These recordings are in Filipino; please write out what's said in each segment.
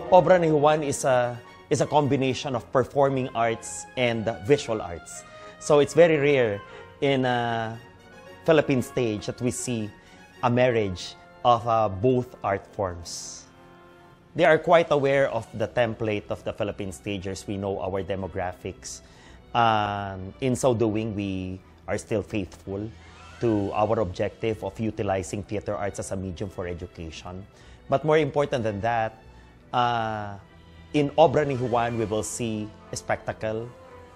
Obra ni Juan is a combination of performing arts and visual arts. So it's very rare in a Philippine stage that we see a marriage of both art forms. They are quite aware of the template of the Philippine stagers. We know our demographics. In so doing, we are still faithful to our objective of utilizing theater arts as a medium for education. But more important than that, in Obra ni Juan, we will see a spectacle,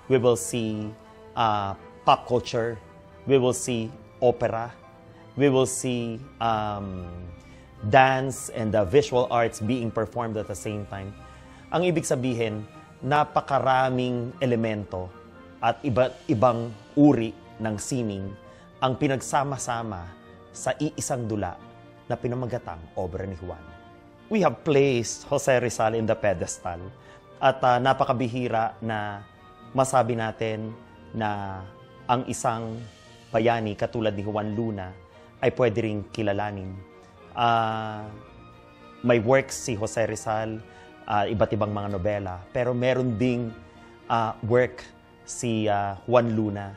we will see pop culture, we will see opera, we will see dance and visual arts being performed at the same time. Ang ibig sabihin, napakaraming elemento at iba't ibang uri ng sining ang pinagsama-sama sa iisang dula na pinamagatang Obra ni Juan. We have placed Jose Rizal in the pedestal at napakabihira na masabi natin na ang isang bayani katulad ni Juan Luna ay pwede ring kilalanin. May works si Jose Rizal, iba't ibang mga nobela, pero meron ding work si Juan Luna.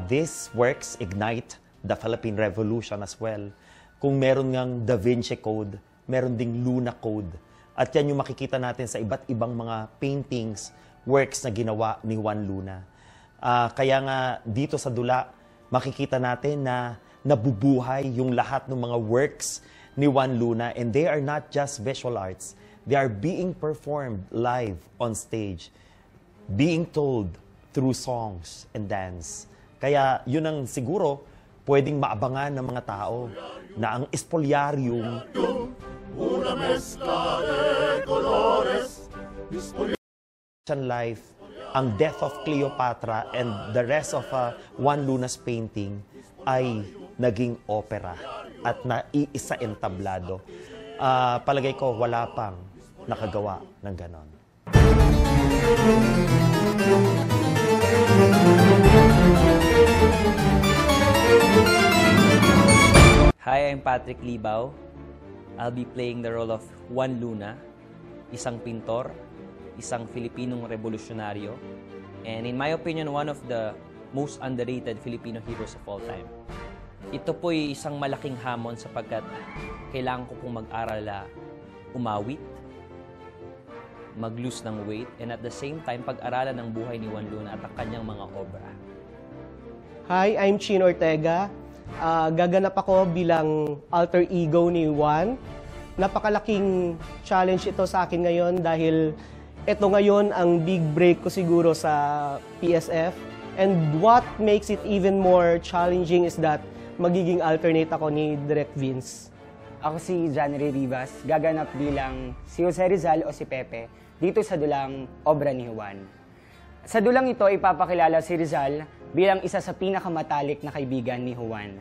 These works ignite the Philippine Revolution as well. Kung meron ngang Da Vinci Code, meron ding Luna Code. At yan yung makikita natin sa iba't ibang mga paintings, works na ginawa ni Juan Luna. Kaya nga dito sa dula, makikita natin na nabubuhay yung lahat ng mga works ni Juan Luna, and they are not just visual arts. They are being performed live on stage, being told through songs and dance. Kaya yun ang siguro pwedeng maabangan ng mga tao na ang Espoliarium life, ang Death of Cleopatra and the rest of Juan Luna's painting ay naging opera at naiisa entablado. Palagay ko wala pang nakagawa ng ganon. Hi, I'm Patrick Libao. I'll be playing the role of Juan Luna, isang pintor, isang Filipinong revolusyonaryo, and in my opinion, one of the most underrated Filipino heroes of all time. Ito po'y isang malaking hamon sapagkat kailangan ko pong mag-aral na umawit, mag-lose ng weight, and at the same time, pag-aralan ng buhay ni Juan Luna at ang kanyang mga obra. Hi, I'm Chin Ortega. Gaganap ako bilang alter ego ni Juan. Napakalaking challenge ito sa akin ngayon dahil ito ngayon ang big break ko siguro sa PSF. And what makes it even more challenging is that magiging alternate ako ni Direk Vince. Ako si John Ray Rivas, gaganap bilang si Jose Rizal o si Pepe dito sa dulang Obra ni Juan. Sa dulang ito, ipapakilala si Rizal bilang isa sa pinakamatalik na kaibigan ni Juan.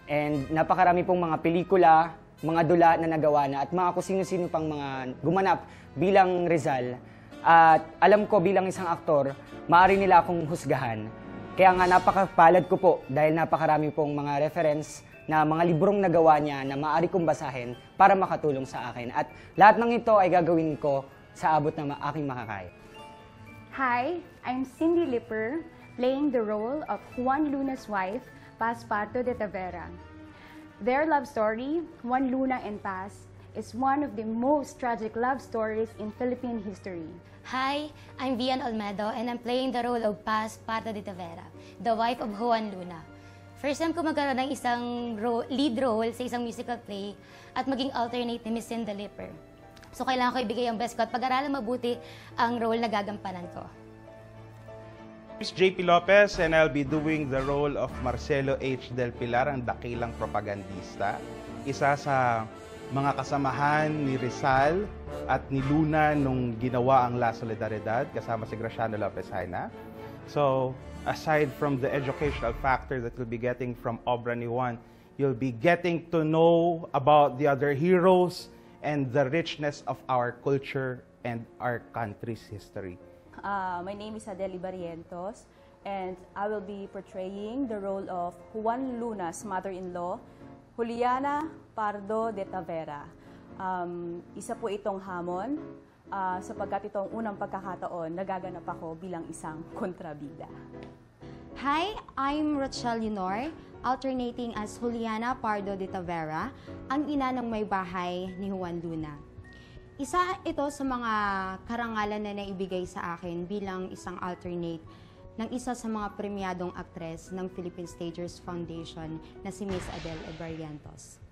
And napakarami pong mga pelikula, mga dula na nagawa na at mga kung sino-sino pang mga gumanap bilang Rizal. At alam ko bilang isang aktor, maaari nila akong husgahan. Kaya nga napakapalad ko po dahil napakarami pong mga reference na mga librong nagawa niya na maaari kong basahin para makatulong sa akin. At lahat ng ito ay gagawin ko sa abot na aking makakaya. Hi, I'm Cindy Lipper, playing the role of Juan Luna's wife, Paz Parto de Tavera. Their love story, Juan Luna and Paz, is one of the most tragic love stories in Philippine history. Hi, I'm Vian Olmedo and I'm playing the role of Paz Pardo de Tavera, the wife of Juan Luna. First time ko magkaroon ng isang lead role sa isang musical play at maging alternate ni Miss Cindy Lipper. So kailangan ko ibigay ang best ko at pag-aralan mabuti ang role na gagampanan ko. It's JP Lopez and I'll be doing the role of Marcelo H. Del Pilar, ang dakilang propagandista. Isa sa mga kasamahan ni Rizal at ni Luna nung ginawa ang La Solidaridad kasama si Graciano Lopez Haina. So, aside from the educational factor that you'll be getting from Obra ni Juan, you'll be getting to know about the other heroes and the richness of our culture and our country's history. My name is Adeli Barrientos, and I will be portraying the role of Juan Luna's mother-in-law, Juliana Pardo de Tavera. Isa po itong hamon sapagkat itong unang pagkakataon nagaganap ako bilang isang kontrabida. Hi, I'm Rochelle Leonor, alternating as Juliana Pardo de Tavera, ang ina ng may bahay ni Juan Luna. Isa ito sa mga karangalan na naibigay sa akin bilang isang alternate ng isa sa mga premyadong aktres ng Philippine Stagers Foundation na si Miss Adele Barrientos.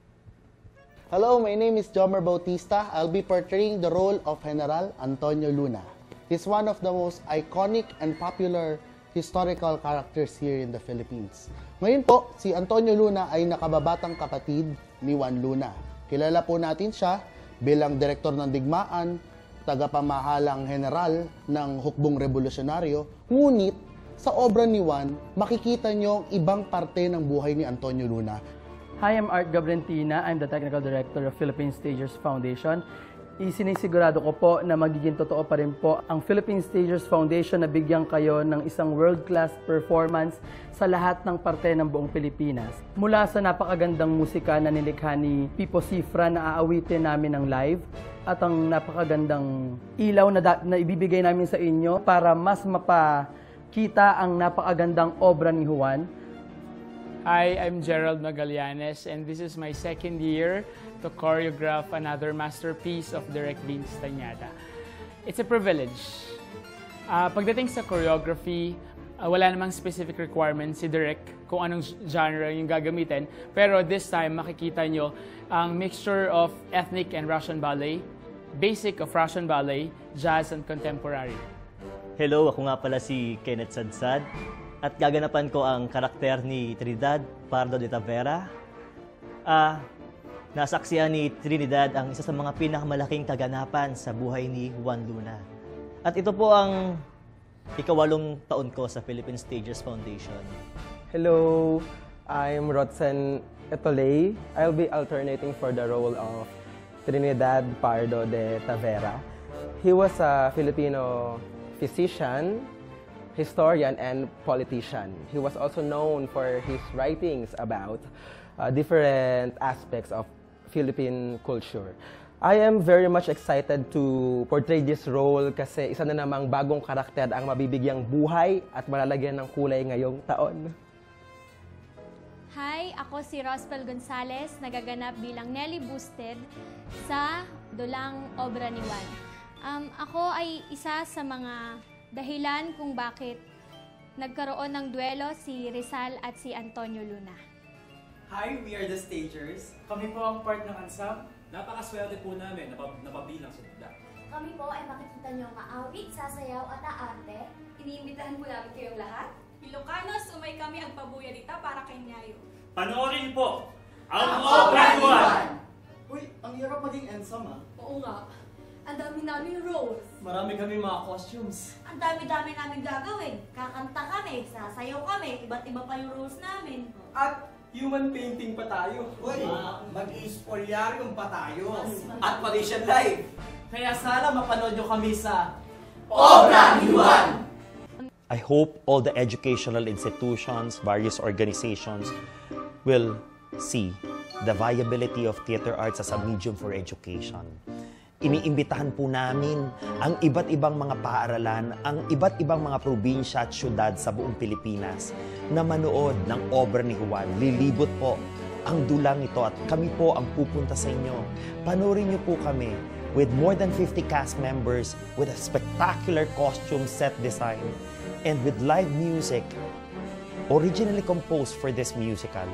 Hello, my name is Jomer Bautista. I'll be portraying the role of General Antonio Luna. He's one of the most iconic and popular historical characters here in the Philippines. Ngayon po, si Antonio Luna ay nakababatang kapatid ni Juan Luna. Kilala po natin siya bilang direktor ng digmaan, tagapamahalang general ng hukbong revolusyonaryo, ngunit sa obra ni Juan, makikita nyo ang ibang parte ng buhay ni Antonio Luna. Hi, I'm Art Gabrentina. I'm the Technical Director of Philippine Stagers Foundation. Isinisigurado ko po na magiging totoo pa rin po ang Philippine Stagers Foundation na bigyan kayo ng isang world-class performance sa lahat ng parte ng buong Pilipinas. Mula sa napakagandang musika na nilikha ni Pipo Cifra na aawitin namin ng live at ang napakagandang ilaw na ibibigay namin sa inyo para mas mapakita ang napakagandang obra ni Juan. Hi, I'm Gerald Magallanes and this is my second year to choreograph another masterpiece of Direk Vince Tañada. It's a privilege. Pagdating sa choreography, wala namang specific requirements si Direk kung anong genre yung gagamitin. Pero this time, makikita nyo ang mixture of ethnic and Russian ballet, basic of Russian ballet, jazz, and contemporary. Hello, ako nga pala si Kenneth Sadsad at gaganapan ko ang karakter ni Trinidad Pardo de Tavera. Nasaksihan ni Trinidad ang isa sa mga pinakamalaking kaganapan sa buhay ni Juan Luna. At ito po ang ika-8 taon ko sa Philippine Stagers Foundation. Hello, I'm Rodsen Etolay. I'll be alternating for the role of Trinidad Pardo de Tavera. He was a Filipino physician, historian, and politician. He was also known for his writings about different aspects of Philippine culture. I am very much excited to portray this role kasi isa na namang bagong karakter ang mabibigyang buhay at malalagyan ng kulay ngayong taon. Hi, ako si Rospel Gonzales, nagaganap bilang Nelly Boosted sa Dulang Obra ni Juan. Ako ay isa sa mga dahilan kung bakit nagkaroon ng duelo si Rizal at si Antonio Luna. Hi, we are the Stagers. Kami po ang part ng ansam. Napakaswerte po namin napabilang sa bigla. Kami po ay makikita niyo ang aawit, sasayaw at aarte. Iniimbitahan po namin kayong lahat. Ilocanos, umay kami ang pabuyadita para kay Nyayo. Panoorin po ang Obra ni Juan! Uy, ang hirap maging ensam Oo nga. Ang dami naming roles. Marami kami mga costumes. Ang dami-dami namin gagawin. Kakanta kami, sasayaw kami, iba't iba pa yung roles namin. At human painting pa tayo. Uy, mag-i-spolyarium pa tayo. At Parisian Live. Kaya sana mapanood nyo kami sa Obra ni Juan! I hope all the educational institutions, various organizations will see the viability of theater arts as a medium for education. Iniimbitahan po namin ang iba't ibang mga paaralan, ang iba't ibang mga probinsya at syudad sa buong Pilipinas na manood ng obra ni Juan. Lilibot po ang dulang ito at kami po ang pupunta sa inyo. Panoorin niyo po kami with more than 50 cast members with a spectacular costume set design and with live music originally composed for this musical.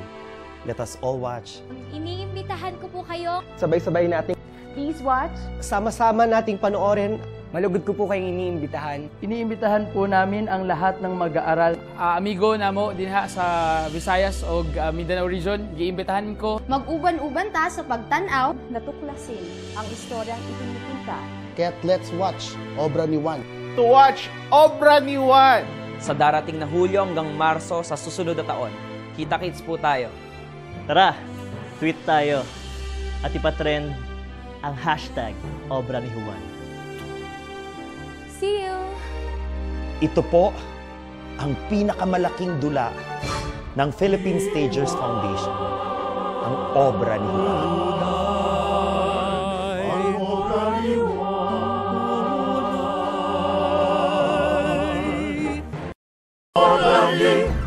Let us all watch. Iniimbitahan ko po kayo. Sabay-sabay natin. Please watch. Sama-sama nating panoorin. Malugod ko po kayong iniimbitahan. Iniimbitahan po namin ang lahat ng mag-aaral. Amigo namo dinha sa Visayas o Mindanao Region, giimbitahan ko. Mag-uban-uban ta sa pagtanaw. Natuklasin ang istoryang ipinipinta. Kaya't let's watch Obra ni Juan. To watch Obra ni Juan! Sa darating na Hulyo hanggang Marso sa susunod na taon, kita-kits po tayo. Tara, tweet tayo at ipatrend ang hashtag Obra ni Juan. See you! Ito po ang pinakamalaking dula ng Philippine Stagers Foundation, ang Obra ni Juan. Obra ni